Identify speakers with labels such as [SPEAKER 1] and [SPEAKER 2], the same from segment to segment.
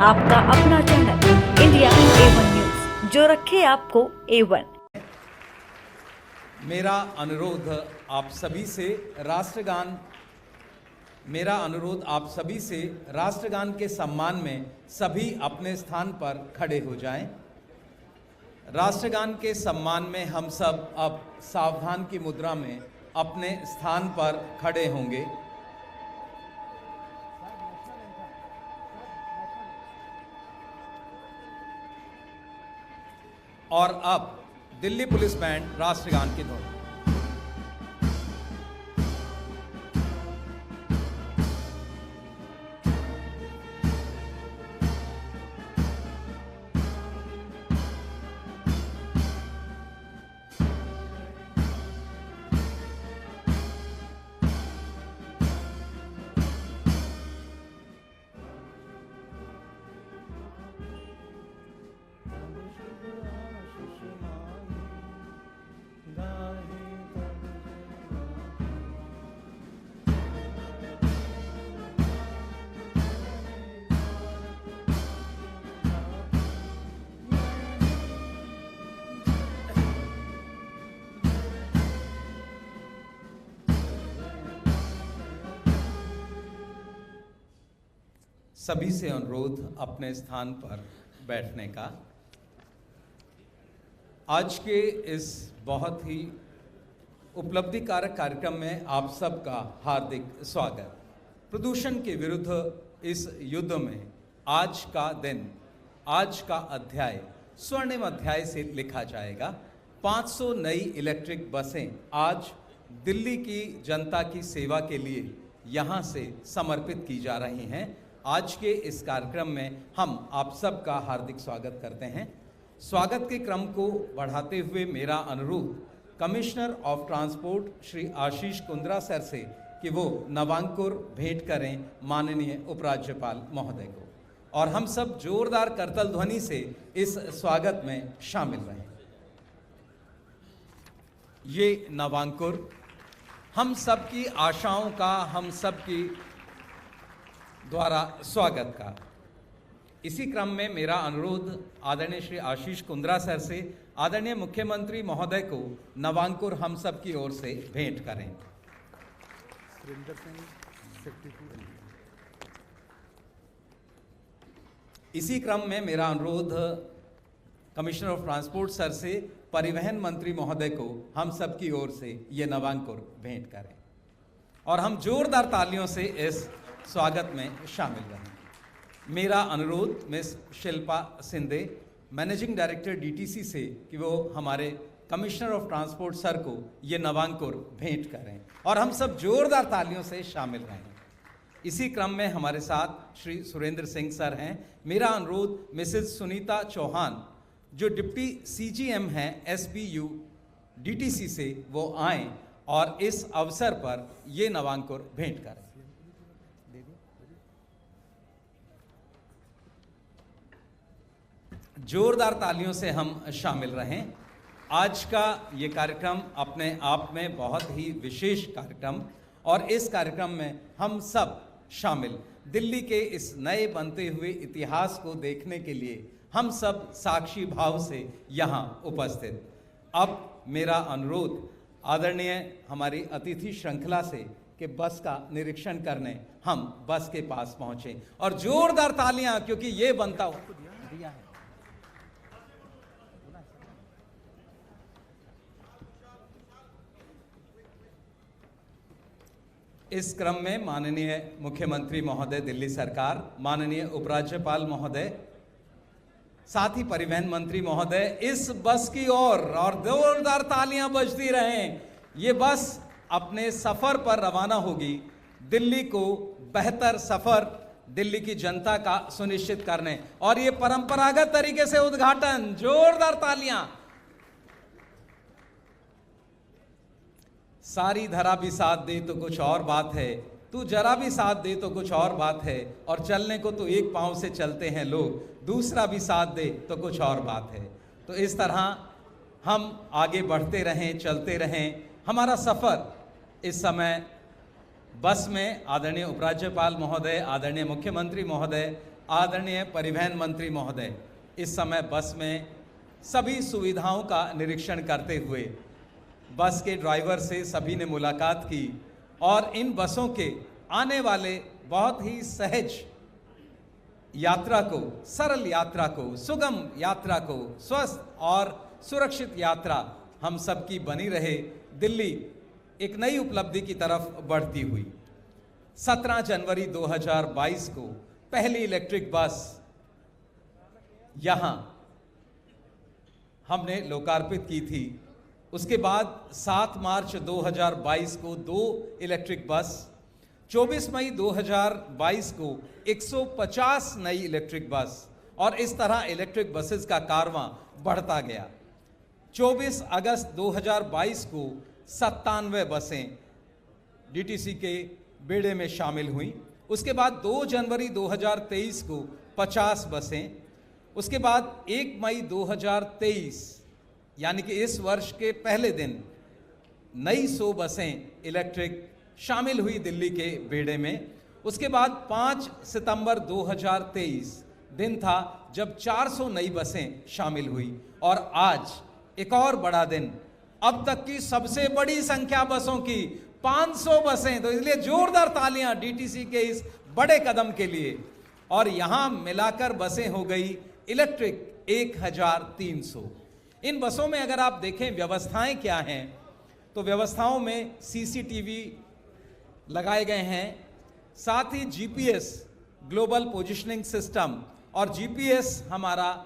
[SPEAKER 1] आपका अपना channel India A1 news, जो रखे आपको A1।
[SPEAKER 2] मेरा अनुरोध आप सभी से राष्ट्रगान के सम्मान में सभी अपने स्थान पर खड़े हो जाएं। राष्ट्रगान के सम्मान में हम सब अब सावधान की मुद्रा में अपने स्थान पर खड़े होंगे। और अब दिल्ली पुलिस बैंड राष्ट्रगान की धुन। सभी से अनुरोध अपने स्थान पर बैठने का। आज के इस बहुत ही उपलब्धिकारक कार्यक्रम में आप सबका हार्दिक स्वागत। प्रदूषण के विरुद्ध इस युद्ध में आज का दिन, आज का अध्याय स्वर्णिम अध्याय से लिखा जाएगा। 500 नई इलेक्ट्रिक बसें आज दिल्ली की जनता की सेवा के लिए यहाँ से समर्पित की जा रही हैं। आज के इस कार्यक्रम में हम आप सबका हार्दिक स्वागत करते हैं। स्वागत के क्रम को बढ़ाते हुए मेरा अनुरोध commissioner of transport Shri Ashish Kundra sir से कि वो नवांकुर भेंट करें माननीय उपराज्यपाल महोदय को, और हम सब जोरदार करतल ध्वनि से इस स्वागत में शामिल रहें। ये नवांकुर हम सबकी आशाओं का, हम सबकी द्वारा स्वागत का। इसी क्रम में मेरा अनुरोध आदरणीय श्री आशीष कुंद्रा सर से आदरणीय मुख्यमंत्री महोदय को नवांकुर हम सब की ओर से भेंट करें। इसी क्रम में मेरा अनुरोध कमिश्नर ऑफ ट्रांसपोर्ट सर से परिवहन मंत्री महोदय को हम सब की ओर से ये नवांकुर भेंट करें, और हम जोरदार तालियों से इस स्वागत में शामिल रहें। मेरा अनुरोध miss Shilpa Sindhe, managing director DTC से कि वो हमारे कमिश्नर ऑफ ट्रांसपोर्ट सर को ये नवांकुर भेंट करें, और हम सब जोरदार तालियों से शामिल रहें। इसी क्रम में हमारे साथ श्री सुरेंद्र सिंह सर हैं। मेरा अनुरोध मिसेस सुनीता चौहान, जो डिप्टी CGM हैं SBU DTC से, वो आएँ और इस अवसर पर ये नवांकुर भेंट करें। जोरदार तालियों से हम शामिल रहें। आज का ये कार्यक्रम अपने आप में बहुत ही विशेष कार्यक्रम, और इस कार्यक्रम में हम सब शामिल दिल्ली के इस नए बनते हुए इतिहास को देखने के लिए हम सब साक्षी भाव से यहाँ उपस्थित। अब मेरा अनुरोध आदरणीय हमारी अतिथि श्रृंखला से कि बस का निरीक्षण करने हम बस के पास पहुँचें, और जोरदार तालियां, क्योंकि ये बनता दिया है। इस क्रम में माननीय मुख्यमंत्री महोदय दिल्ली सरकार, माननीय उपराज्यपाल महोदय, साथ ही परिवहन मंत्री महोदय इस बस की ओर, और जोरदार तालियां बजती रहें। ये बस अपने सफर पर रवाना होगी, दिल्ली को बेहतर सफर दिल्ली की जनता का सुनिश्चित करने, और ये परंपरागत तरीके से उद्घाटन। जोरदार तालियां। सारी धरा भी साथ दे तो कुछ और बात है, तू जरा भी साथ दे तो कुछ और बात है, और चलने को तो एक पांव से चलते हैं लोग, दूसरा भी साथ दे तो कुछ और बात है। तो इस तरह हम आगे बढ़ते रहें, चलते रहें। हमारा सफ़र इस समय बस में आदरणीय उपराज्यपाल महोदय, आदरणीय मुख्यमंत्री महोदय, आदरणीय परिवहन मंत्री महोदय इस समय बस में सभी सुविधाओं का निरीक्षण करते हुए बस के ड्राइवर से सभी ने मुलाकात की और इन बसों के आने वाले बहुत ही सहज यात्रा को, सरल यात्रा को, सुगम यात्रा को, स्वस्थ और सुरक्षित यात्रा हम सबकी बनी रहे, दिल्ली एक नई उपलब्धि की तरफ बढ़ती हुई। 17 जनवरी 2022 को पहली इलेक्ट्रिक बस यहां हमने लोकार्पित की थी। उसके बाद 7 मार्च 2022 को 2 इलेक्ट्रिक बस, 24 मई 2022 को 150 नई इलेक्ट्रिक बस और इस तरह इलेक्ट्रिक बसेस का कारवां बढ़ता गया। 24 अगस्त 2022 को 97 बसें डीटीसी के बेड़े में शामिल हुई। उसके बाद 2 जनवरी 2023 को 50 बसें, उसके बाद 1 मई 2023 यानी कि इस वर्ष के पहले दिन नई 100 बसें इलेक्ट्रिक शामिल हुई दिल्ली के बेड़े में। उसके बाद 5 सितंबर 2023 दिन था जब 400 नई बसें शामिल हुई और आज एक और बड़ा दिन, अब तक की सबसे बड़ी संख्या बसों की 500 बसें। तो इसलिए जोरदार तालियां डीटीसी के इस बड़े कदम के लिए। और यहां मिलाकर बसें हो गई इलेक्ट्रिक 1300। इन बसों में अगर आप देखें व्यवस्थाएं क्या हैं, तो व्यवस्थाओं में सीसीटीवी लगाए गए हैं, साथ ही जीपीएस ग्लोबल पोजिशनिंग सिस्टम, और जीपीएस हमारा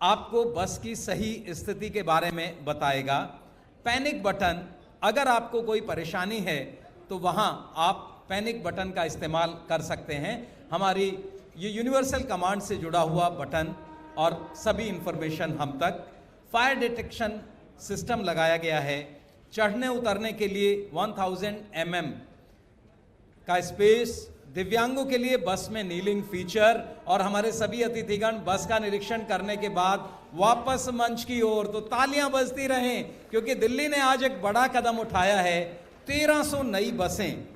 [SPEAKER 2] आपको बस की सही स्थिति के बारे में बताएगा। पैनिक बटन, अगर आपको कोई परेशानी है तो वहां आप पैनिक बटन का इस्तेमाल कर सकते हैं। हमारी ये यूनिवर्सल कमांड से जुड़ा हुआ बटन और सभी इंफॉर्मेशन हम तक। फायर डिटेक्शन सिस्टम लगाया गया है। चढ़ने उतरने के लिए 1000 mm का स्पेस, दिव्यांगों के लिए बस में नीलिंग फीचर, और हमारे सभी अतिथिगण बस का निरीक्षण करने के बाद वापस मंच की ओर। तो तालियां बजती रहें क्योंकि दिल्ली ने आज एक बड़ा कदम उठाया है। 1300 नई बसें,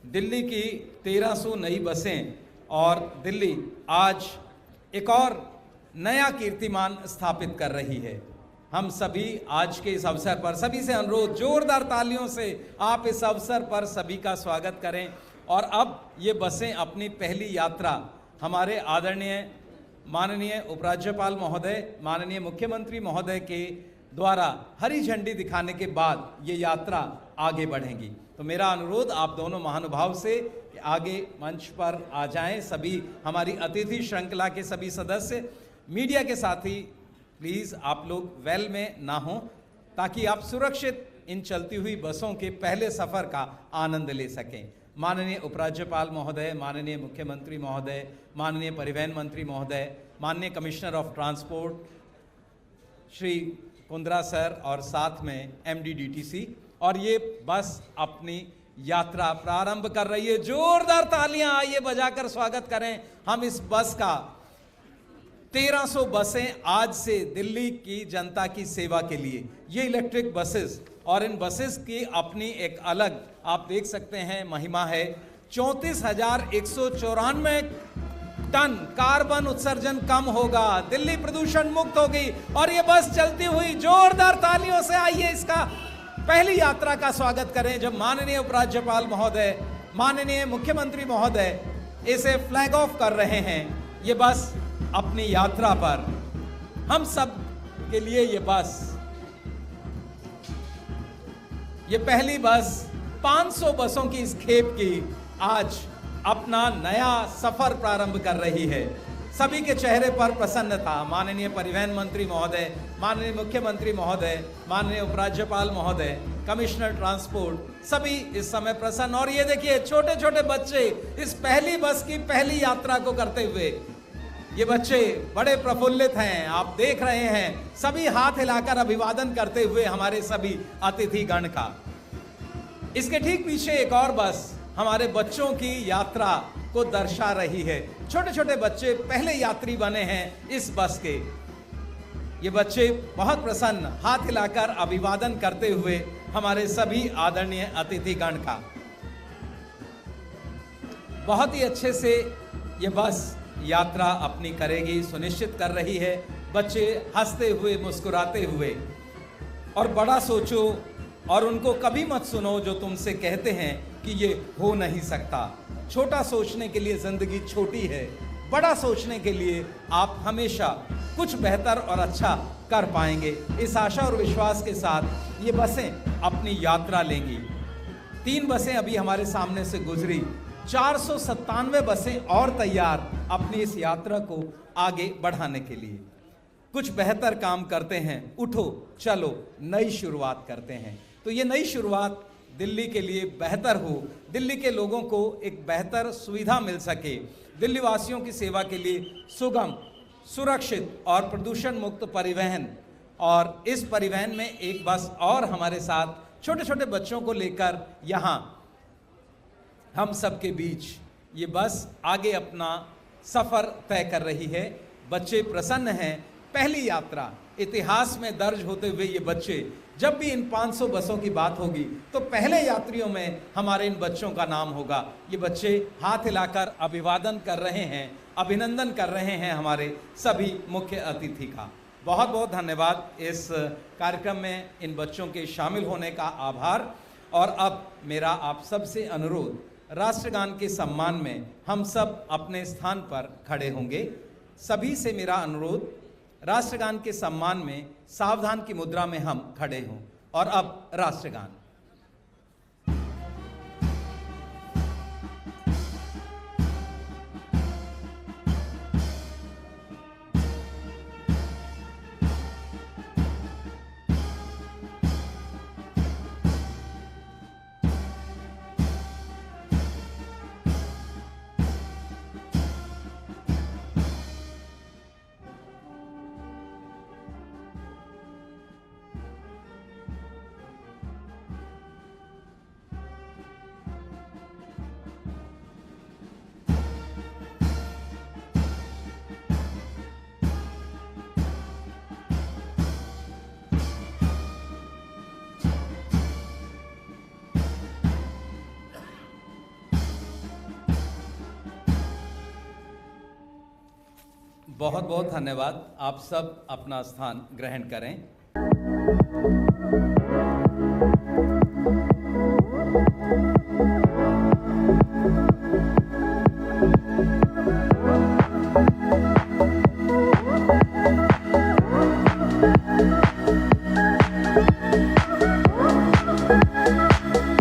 [SPEAKER 2] दिल्ली की 1300 नई बसें, और दिल्ली आज एक और नया कीर्तिमान स्थापित कर रही है। हम सभी आज के इस अवसर पर सभी से अनुरोध, जोरदार तालियों से आप इस अवसर पर सभी का स्वागत करें। और अब ये बसें अपनी पहली यात्रा हमारे आदरणीय माननीय उपराज्यपाल महोदय, माननीय मुख्यमंत्री महोदय के द्वारा हरी झंडी दिखाने के बाद ये यात्रा आगे बढ़ेंगी। तो मेरा अनुरोध आप दोनों महानुभाव से कि आगे मंच पर आ जाएं। सभी हमारी अतिथि श्रृंखला के सभी सदस्य, मीडिया के साथी, प्लीज़ आप लोग वेल में ना हों ताकि आप सुरक्षित इन चलती हुई बसों के पहले सफ़र का आनंद ले सकें। माननीय उपराज्यपाल महोदय, माननीय मुख्यमंत्री महोदय, माननीय परिवहन मंत्री महोदय, माननीय commissioner of transport Shri Kundra sir, और साथ में एमडी डीटीसी, और ये बस अपनी यात्रा प्रारंभ कर रही है। जोरदार तालियां आइए बजाकर स्वागत करें हम इस बस का। 1300 बसें आज से दिल्ली की जनता की सेवा के लिए, ये इलेक्ट्रिक बसेस, और इन बसेस की अपनी एक अलग आप देख सकते हैं महिमा है। 34,194 टन कार्बन उत्सर्जन कम होगा, दिल्ली प्रदूषण मुक्त होगी, और ये बस चलती हुई, जोरदार तालियों से आइए इसका पहली यात्रा का स्वागत करें जब माननीय उपराज्यपाल महोदय, माननीय मुख्यमंत्री महोदय इसे फ्लैग ऑफ कर रहे हैं। ये बस अपनी यात्रा पर हम सब के लिए ये पहली बस 500 बसों की इस खेप की आज अपना नया सफर प्रारंभ कर रही है। सभी के चेहरे पर प्रसन्नता। माननीय परिवहन मंत्री महोदय, माननीय मुख्यमंत्री महोदय, माननीय उपराज्यपाल महोदय, कमिश्नर ट्रांसपोर्ट, सभी इस समय प्रसन्न। और ये देखिए छोटे छोटे बच्चे इस पहली बस की पहली यात्रा को करते हुए, ये बच्चे बड़े प्रफुल्लित हैं। आप देख रहे हैं सभी हाथ हिलाकर अभिवादन करते हुए हमारे सभी अतिथिगण का। इसके ठीक पीछे एक और बस हमारे बच्चों की यात्रा को दर्शा रही है। छोटे छोटे बच्चे पहले यात्री बने हैं इस बस के। ये बच्चे बहुत प्रसन्न, हाथ हिलाकर अभिवादन करते हुए हमारे सभी आदरणीय अतिथिगण का। बहुत ही अच्छे से ये बस यात्रा अपनी करेगी, सुनिश्चित कर रही है। बच्चे हंसते हुए, मुस्कुराते हुए। और बड़ा सोचो और उनको कभी मत सुनो जो तुमसे कहते हैं कि ये हो नहीं सकता। छोटा सोचने के लिए जिंदगी छोटी है, बड़ा सोचने के लिए आप हमेशा कुछ बेहतर और अच्छा कर पाएंगे। इस आशा और विश्वास के साथ ये बसें अपनी यात्रा लेंगी। 3 बसें अभी हमारे सामने से गुजरी, 497 बसें और तैयार अपनी इस यात्रा को आगे बढ़ाने के लिए। कुछ बेहतर काम करते हैं, उठो चलो नई शुरुआत करते हैं। तो ये नई शुरुआत दिल्ली के लिए बेहतर हो, दिल्ली के लोगों को एक बेहतर सुविधा मिल सके, दिल्ली वासियों की सेवा के लिए सुगम, सुरक्षित और प्रदूषण मुक्त परिवहन। और इस परिवहन में एक बस और हमारे साथ छोटे छोटे बच्चों को लेकर यहाँ हम सबके बीच ये बस आगे अपना सफ़र तय कर रही है। बच्चे प्रसन्न हैं। पहली यात्रा, इतिहास में दर्ज होते हुए ये बच्चे, जब भी इन 500 बसों की बात होगी तो पहले यात्रियों में हमारे इन बच्चों का नाम होगा। ये बच्चे हाथ हिलाकर अभिवादन कर रहे हैं, अभिनंदन कर रहे हैं हमारे सभी मुख्य अतिथि का। बहुत बहुत धन्यवाद इस कार्यक्रम में इन बच्चों के शामिल होने का, आभार। और अब मेरा आप सबसे अनुरोध, राष्ट्रगान के सम्मान में हम सब अपने स्थान पर खड़े होंगे। सभी से मेरा अनुरोध, राष्ट्रगान के सम्मान में सावधान की मुद्रा में हम खड़े हों। और अब राष्ट्रगान। बहुत बहुत धन्यवाद। आप सब अपना स्थान ग्रहण करें।